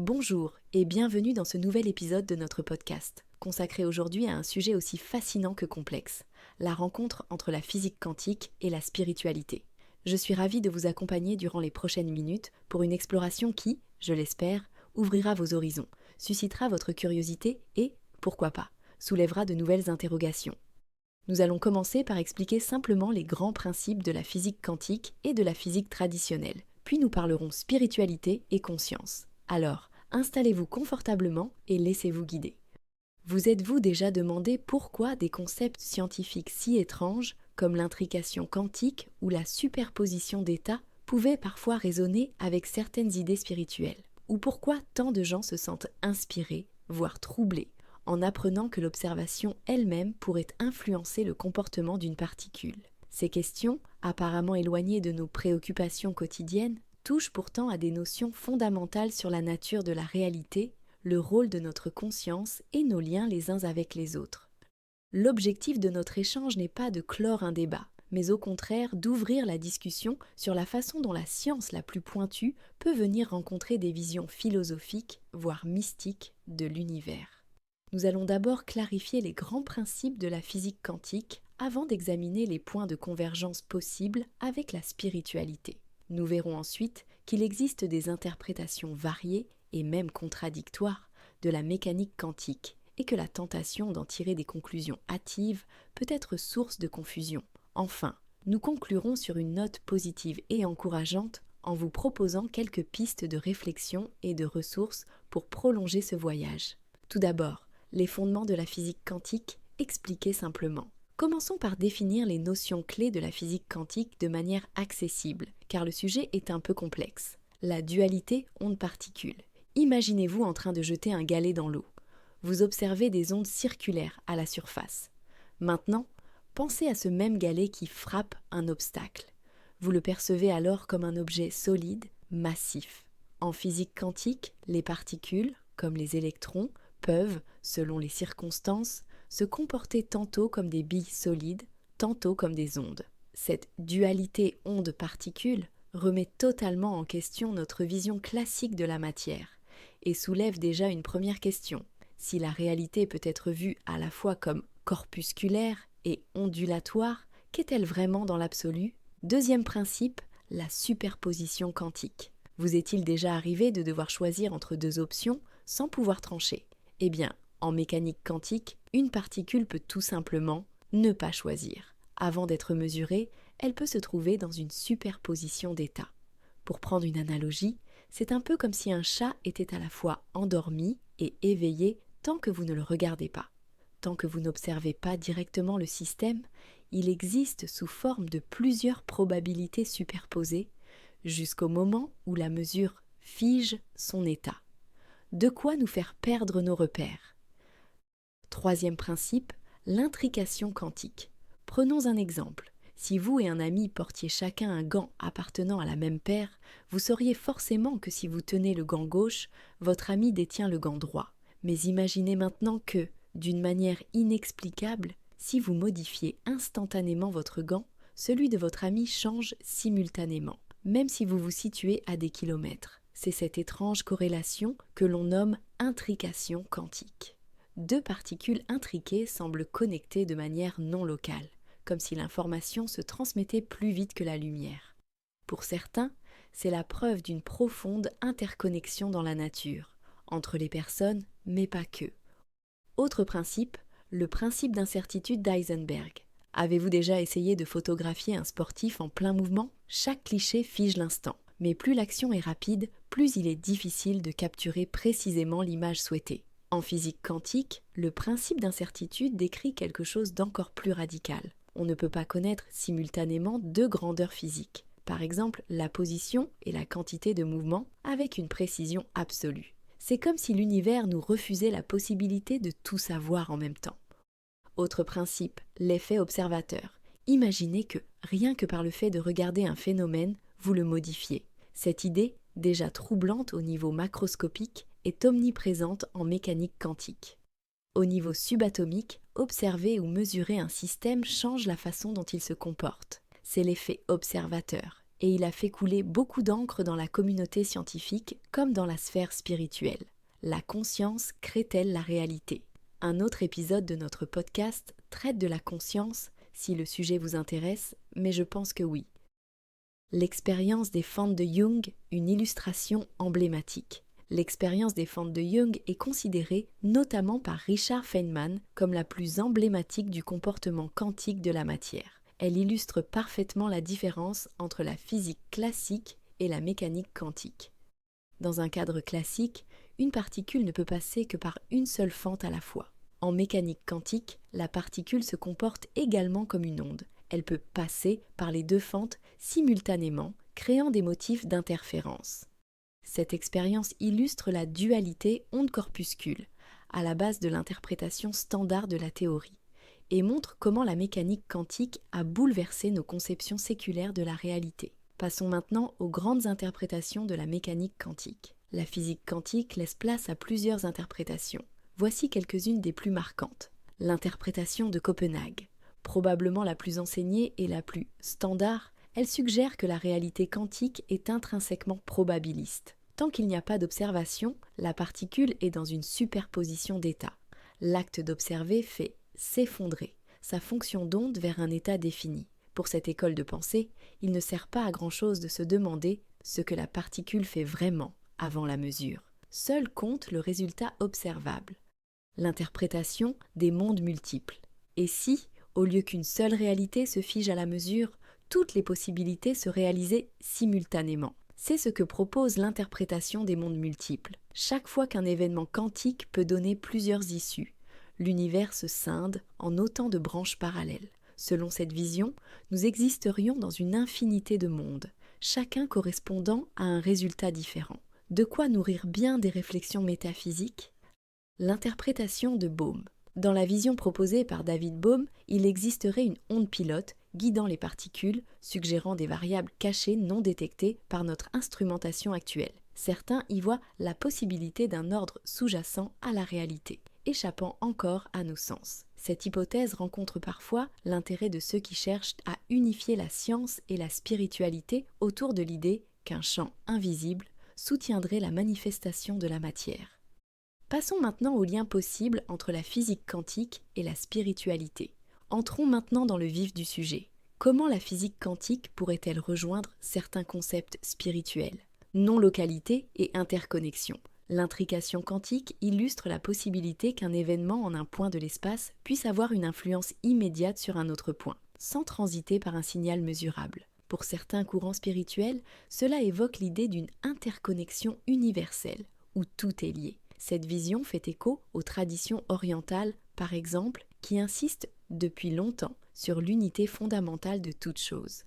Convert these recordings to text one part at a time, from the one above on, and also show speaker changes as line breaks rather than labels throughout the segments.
Bonjour et bienvenue dans ce nouvel épisode de notre podcast, consacré aujourd'hui à un sujet aussi fascinant que complexe, la rencontre entre la physique quantique et la spiritualité. Je suis ravie de vous accompagner durant les prochaines minutes pour une exploration qui, je l'espère, ouvrira vos horizons, suscitera votre curiosité et, pourquoi pas, soulèvera de nouvelles interrogations. Nous allons commencer par expliquer simplement les grands principes de la physique quantique et de la physique traditionnelle, puis nous parlerons spiritualité et conscience. Alors, installez-vous confortablement et laissez-vous guider. Vous êtes-vous déjà demandé pourquoi des concepts scientifiques si étranges, comme l'intrication quantique ou la superposition d'états, pouvaient parfois résonner avec certaines idées spirituelles? Ou pourquoi tant de gens se sentent inspirés, voire troublés, en apprenant que l'observation elle-même pourrait influencer le comportement d'une particule? Ces questions, apparemment éloignées de nos préoccupations quotidiennes, touchent pourtant à des notions fondamentales sur la nature de la réalité, le rôle de notre conscience et nos liens les uns avec les autres. L'objectif de notre échange n'est pas de clore un débat, mais au contraire d'ouvrir la discussion sur la façon dont la science la plus pointue peut venir rencontrer des visions philosophiques, voire mystiques, de l'univers. Nous allons d'abord clarifier les grands principes de la physique quantique avant d'examiner les points de convergence possibles avec la spiritualité. Nous verrons ensuite qu'il existe des interprétations variées et même contradictoires de la mécanique quantique et que la tentation d'en tirer des conclusions hâtives peut être source de confusion. Enfin, nous conclurons sur une note positive et encourageante en vous proposant quelques pistes de réflexion et de ressources pour prolonger ce voyage. Tout d'abord, les fondements de la physique quantique expliqués simplement. Commençons par définir les notions clés de la physique quantique de manière accessible, car le sujet est un peu complexe. La dualité onde-particule. Imaginez-vous en train de jeter un galet dans l'eau. Vous observez des ondes circulaires à la surface. Maintenant, pensez à ce même galet qui frappe un obstacle. Vous le percevez alors comme un objet solide, massif. En physique quantique, les particules, comme les électrons, peuvent, selon les circonstances, se comporter tantôt comme des billes solides, tantôt comme des ondes. Cette dualité onde-particule remet totalement en question notre vision classique de la matière et soulève déjà une première question. Si la réalité peut être vue à la fois comme corpusculaire et ondulatoire, qu'est-elle vraiment dans l'absolu? Deuxième principe, la superposition quantique. Vous est-il déjà arrivé de devoir choisir entre deux options sans pouvoir trancher? Eh bien, en mécanique quantique, une particule peut tout simplement ne pas choisir. Avant d'être mesurée, elle peut se trouver dans une superposition d'états. Pour prendre une analogie, c'est un peu comme si un chat était à la fois endormi et éveillé tant que vous ne le regardez pas. Tant que vous n'observez pas directement le système, il existe sous forme de plusieurs probabilités superposées jusqu'au moment où la mesure fige son état. De quoi nous faire perdre nos repères. Troisième principe, l'intrication quantique. Prenons un exemple. Si vous et un ami portiez chacun un gant appartenant à la même paire, vous sauriez forcément que si vous tenez le gant gauche, votre ami détient le gant droit. Mais imaginez maintenant que, d'une manière inexplicable, si vous modifiez instantanément votre gant, celui de votre ami change simultanément, même si vous vous situez à des kilomètres. C'est cette étrange corrélation que l'on nomme intrication quantique. Deux particules intriquées semblent connectées de manière non locale, comme si l'information se transmettait plus vite que la lumière. Pour certains, c'est la preuve d'une profonde interconnexion dans la nature, entre les personnes, mais pas que. Autre principe, le principe d'incertitude d'Heisenberg. Avez-vous déjà essayé de photographier un sportif en plein mouvement? Chaque cliché fige l'instant, mais plus l'action est rapide, plus il est difficile de capturer précisément l'image souhaitée. En physique quantique, le principe d'incertitude décrit quelque chose d'encore plus radical. On ne peut pas connaître simultanément deux grandeurs physiques, par exemple la position et la quantité de mouvement, avec une précision absolue. C'est comme si l'univers nous refusait la possibilité de tout savoir en même temps. Autre principe, l'effet observateur. Imaginez que, rien que par le fait de regarder un phénomène, vous le modifiez. Cette idée, déjà troublante au niveau macroscopique, est omniprésente en mécanique quantique. Au niveau subatomique, observer ou mesurer un système change la façon dont il se comporte. C'est l'effet observateur, et il a fait couler beaucoup d'encre dans la communauté scientifique comme dans la sphère spirituelle. La conscience crée-t-elle la réalité ? Un autre épisode de notre podcast traite de la conscience, si le sujet vous intéresse, mais je pense que oui. L'expérience des fentes de Jung, une illustration emblématique. L'expérience des fentes de Jung est considérée, notamment par Richard Feynman, comme la plus emblématique du comportement quantique de la matière. Elle illustre parfaitement la différence entre la physique classique et la mécanique quantique. Dans un cadre classique, une particule ne peut passer que par une seule fente à la fois. En mécanique quantique, la particule se comporte également comme une onde. Elle peut passer par les deux fentes simultanément, créant des motifs d'interférence. Cette expérience illustre la dualité onde-corpuscule, à la base de l'interprétation standard de la théorie, et montre comment la mécanique quantique a bouleversé nos conceptions séculaires de la réalité. Passons maintenant aux grandes interprétations de la mécanique quantique. La physique quantique laisse place à plusieurs interprétations. Voici quelques-unes des plus marquantes. L'interprétation de Copenhague. Probablement la plus enseignée et la plus standard, elle suggère que la réalité quantique est intrinsèquement probabiliste. Tant qu'il n'y a pas d'observation, la particule est dans une superposition d'états. L'acte d'observer fait s'effondrer sa fonction d'onde vers un état défini. Pour cette école de pensée, il ne sert pas à grand-chose de se demander ce que la particule fait vraiment avant la mesure. Seul compte le résultat observable, l'interprétation des mondes multiples. Et si, au lieu qu'une seule réalité se fige à la mesure, toutes les possibilités se réalisaient simultanément? C'est ce que propose l'interprétation des mondes multiples. Chaque fois qu'un événement quantique peut donner plusieurs issues, l'univers se scinde en autant de branches parallèles. Selon cette vision, nous existerions dans une infinité de mondes, chacun correspondant à un résultat différent. De quoi nourrir bien des réflexions métaphysiques ? L'interprétation de Bohm. Dans la vision proposée par David Bohm, il existerait une onde pilote guidant les particules, suggérant des variables cachées non détectées par notre instrumentation actuelle. Certains y voient la possibilité d'un ordre sous-jacent à la réalité, échappant encore à nos sens. Cette hypothèse rencontre parfois l'intérêt de ceux qui cherchent à unifier la science et la spiritualité autour de l'idée qu'un champ invisible soutiendrait la manifestation de la matière. Passons maintenant au lien possible entre la physique quantique et la spiritualité. Entrons maintenant dans le vif du sujet. Comment la physique quantique pourrait-elle rejoindre certains concepts spirituels ? Non-localité et interconnexion. L'intrication quantique illustre la possibilité qu'un événement en un point de l'espace puisse avoir une influence immédiate sur un autre point, sans transiter par un signal mesurable. Pour certains courants spirituels, cela évoque l'idée d'une interconnexion universelle, où tout est lié. Cette vision fait écho aux traditions orientales, par exemple, qui insistent depuis longtemps sur l'unité fondamentale de toute chose.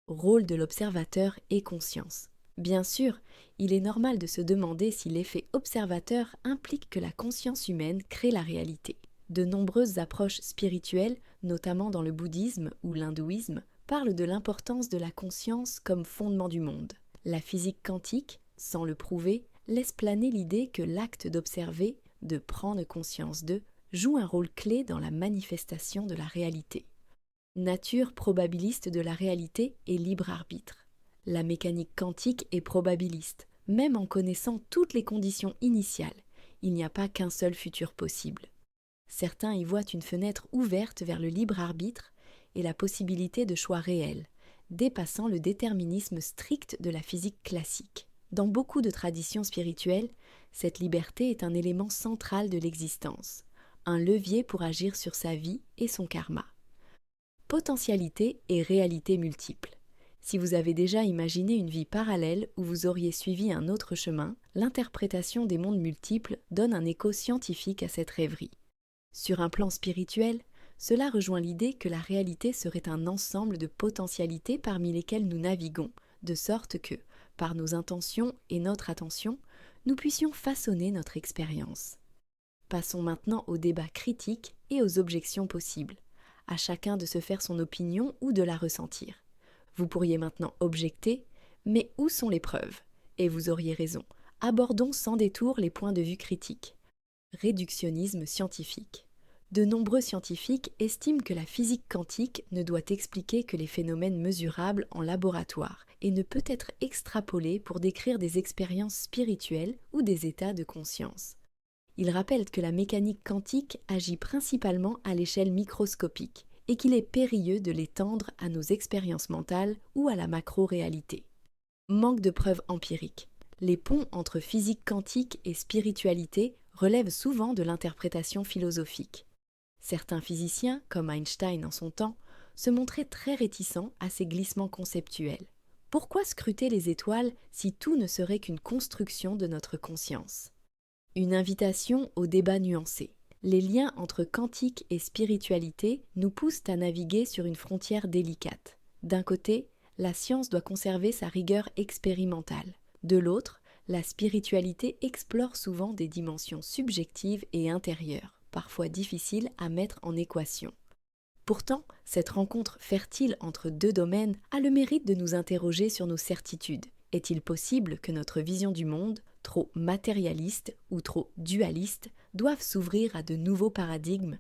Rôle de l'observateur et conscience. Bien sûr, il est normal de se demander si l'effet observateur implique que la conscience humaine crée la réalité. De nombreuses approches spirituelles, notamment dans le bouddhisme ou l'hindouisme, parlent de l'importance de la conscience comme fondement du monde. La physique quantique, sans le prouver, laisse planer l'idée que l'acte d'observer, de prendre conscience d'eux, joue un rôle clé dans la manifestation de la réalité. Nature probabiliste de la réalité et libre arbitre. La mécanique quantique est probabiliste, même en connaissant toutes les conditions initiales. Il n'y a pas qu'un seul futur possible. Certains y voient une fenêtre ouverte vers le libre arbitre et la possibilité de choix réels, dépassant le déterminisme strict de la physique classique. Dans beaucoup de traditions spirituelles, cette liberté est un élément central de l'existence, un levier pour agir sur sa vie et son karma. Potentialité et réalité multiples. Si vous avez déjà imaginé une vie parallèle où vous auriez suivi un autre chemin, l'interprétation des mondes multiples donne un écho scientifique à cette rêverie. Sur un plan spirituel, cela rejoint l'idée que la réalité serait un ensemble de potentialités parmi lesquelles nous naviguons, de sorte que, par nos intentions et notre attention, nous puissions façonner notre expérience. Passons maintenant au débat critique et aux objections possibles. À chacun de se faire son opinion ou de la ressentir. Vous pourriez maintenant objecter, mais où sont les preuves ? Et vous auriez raison. Abordons sans détour les points de vue critiques. Réductionnisme scientifique. De nombreux scientifiques estiment que la physique quantique ne doit expliquer que les phénomènes mesurables en laboratoire et ne peut être extrapolée pour décrire des expériences spirituelles ou des états de conscience. Ils rappellent que la mécanique quantique agit principalement à l'échelle microscopique et qu'il est périlleux de l'étendre à nos expériences mentales ou à la macro-réalité. Manque de preuves empiriques. Les ponts entre physique quantique et spiritualité relèvent souvent de l'interprétation philosophique. Certains physiciens, comme Einstein en son temps, se montraient très réticents à ces glissements conceptuels. Pourquoi scruter les étoiles si tout ne serait qu'une construction de notre conscience ? Une invitation au débat nuancé. Les liens entre quantique et spiritualité nous poussent à naviguer sur une frontière délicate. D'un côté, la science doit conserver sa rigueur expérimentale. De l'autre, la spiritualité explore souvent des dimensions subjectives et intérieures, parfois difficiles à mettre en équation. Pourtant, cette rencontre fertile entre deux domaines a le mérite de nous interroger sur nos certitudes. Est-il possible que notre vision du monde, trop matérialiste ou trop dualiste, doive s'ouvrir à de nouveaux paradigmes ?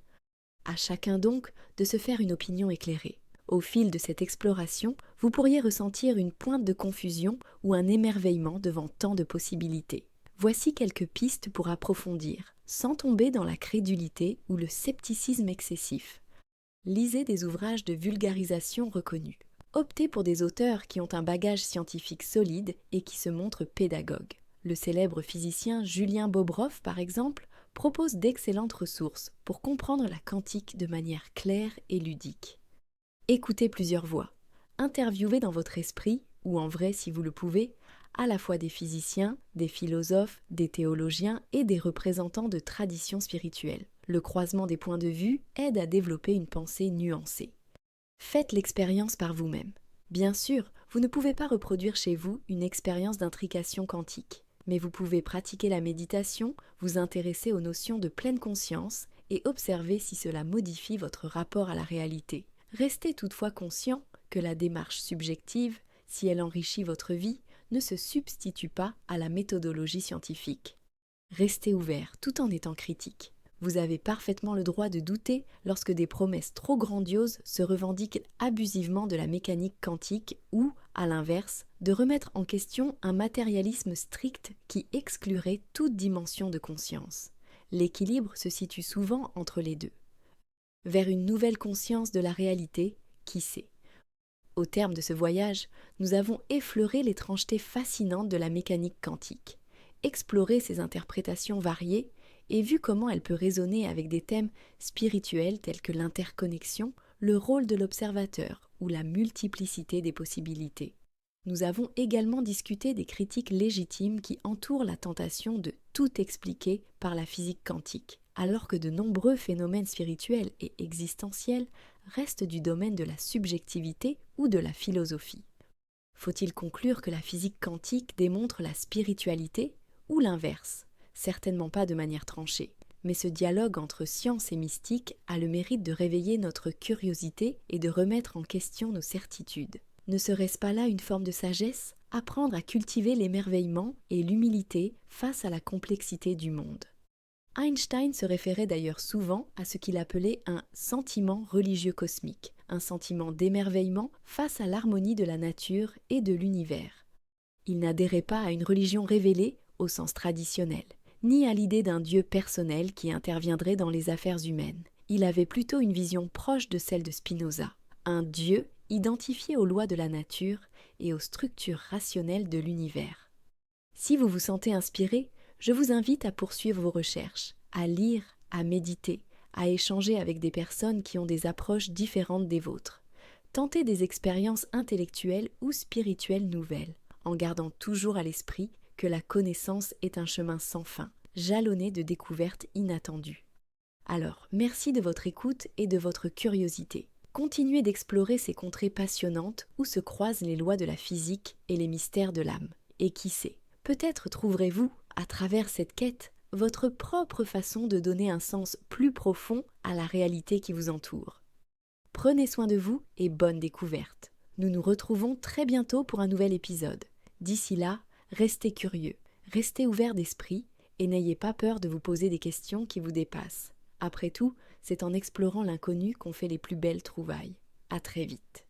À chacun donc de se faire une opinion éclairée. Au fil de cette exploration, vous pourriez ressentir une pointe de confusion ou un émerveillement devant tant de possibilités. Voici quelques pistes pour approfondir, sans tomber dans la crédulité ou le scepticisme excessif. Lisez des ouvrages de vulgarisation reconnus. Optez pour des auteurs qui ont un bagage scientifique solide et qui se montrent pédagogues. Le célèbre physicien Julien Bobroff, par exemple, propose d'excellentes ressources pour comprendre la quantique de manière claire et ludique. Écoutez plusieurs voix. Interviewez dans votre esprit, ou en vrai si vous le pouvez, à la fois des physiciens, des philosophes, des théologiens et des représentants de traditions spirituelles. Le croisement des points de vue aide à développer une pensée nuancée. Faites l'expérience par vous-même. Bien sûr, vous ne pouvez pas reproduire chez vous une expérience d'intrication quantique, mais vous pouvez pratiquer la méditation, vous intéresser aux notions de pleine conscience et observer si cela modifie votre rapport à la réalité. Restez toutefois conscient que la démarche subjective, si elle enrichit votre vie, ne se substitue pas à la méthodologie scientifique. Restez ouvert tout en étant critique. Vous avez parfaitement le droit de douter lorsque des promesses trop grandioses se revendiquent abusivement de la mécanique quantique ou, à l'inverse, de remettre en question un matérialisme strict qui exclurait toute dimension de conscience. L'équilibre se situe souvent entre les deux. Vers une nouvelle conscience de la réalité, qui sait ? Au terme de ce voyage, nous avons effleuré l'étrangeté fascinante de la mécanique quantique, exploré ses interprétations variées et vu comment elle peut résonner avec des thèmes spirituels tels que l'interconnexion, le rôle de l'observateur ou la multiplicité des possibilités. Nous avons également discuté des critiques légitimes qui entourent la tentation de tout expliquer par la physique quantique, alors que de nombreux phénomènes spirituels et existentiels restent du domaine de la subjectivité ou de la philosophie. Faut-il conclure que la physique quantique démontre la spiritualité ou l'inverse ? Certainement pas de manière tranchée, mais ce dialogue entre science et mystique a le mérite de réveiller notre curiosité et de remettre en question nos certitudes. Ne serait-ce pas là une forme de sagesse ? Apprendre à cultiver l'émerveillement et l'humilité face à la complexité du monde. Einstein se référait d'ailleurs souvent à ce qu'il appelait un sentiment religieux cosmique, un sentiment d'émerveillement face à l'harmonie de la nature et de l'univers. Il n'adhérait pas à une religion révélée au sens traditionnel, ni à l'idée d'un Dieu personnel qui interviendrait dans les affaires humaines. Il avait plutôt une vision proche de celle de Spinoza, un Dieu identifié aux lois de la nature et aux structures rationnelles de l'univers. Si vous vous sentez inspiré, je vous invite à poursuivre vos recherches, à lire, à méditer, à échanger avec des personnes qui ont des approches différentes des vôtres. Tentez des expériences intellectuelles ou spirituelles nouvelles, en gardant toujours à l'esprit que la connaissance est un chemin sans fin, jalonné de découvertes inattendues. Alors, merci de votre écoute et de votre curiosité. Continuez d'explorer ces contrées passionnantes où se croisent les lois de la physique et les mystères de l'âme. Et qui sait, peut-être trouverez-vous, à travers cette quête, votre propre façon de donner un sens plus profond à la réalité qui vous entoure. Prenez soin de vous et bonne découverte. Nous nous retrouvons très bientôt pour un nouvel épisode. D'ici là, restez curieux, restez ouverts d'esprit et n'ayez pas peur de vous poser des questions qui vous dépassent. Après tout, c'est en explorant l'inconnu qu'on fait les plus belles trouvailles. À très vite.